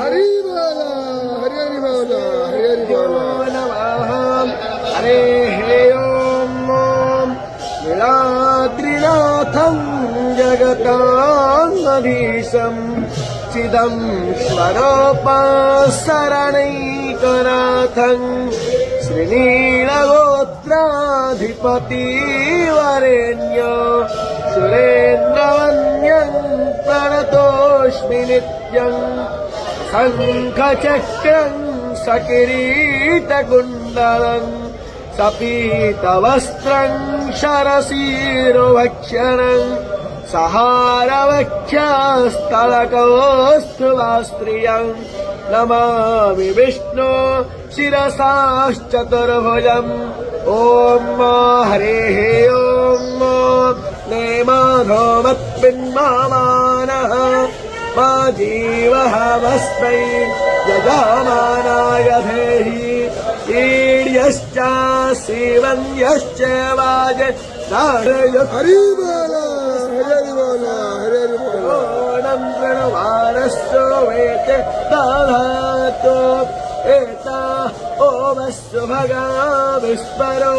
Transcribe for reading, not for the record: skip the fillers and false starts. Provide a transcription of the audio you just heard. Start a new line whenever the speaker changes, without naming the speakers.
हरि बोला हरि हरि बोला हरि हरि बोला
नमः हरे हे ओम नीलाद्रिनाथं जगतामधीशं चिदं स्वरूपशरणैकनाथं श्रीनीलगोत्राधिपतिवरेण्य सुरेन्द्रवन्द्यं प्रणतोऽस्मि नित्यं शङ्खचक्रं सकिरीटकुण्डलं सपीतवस्त्रं शरशिरोभक्षणं सहारवक्षस्थलकौस्तुभास्त्रियं नमामि विष्णु शिरसाश्चतुर्भुजम् ॐ हरेः ॐ नेमाधोमत्पिन्मानः मा जीवहमस्मै यजमानाय धेहि ईड्यश्च शिवन्यश्च वाज
हरि बोला हरि हरि बोला हरि हरि बोला
ओणं प्रणवारस्तु वेते दधातु एता ओमस्तु भगा विस्मरो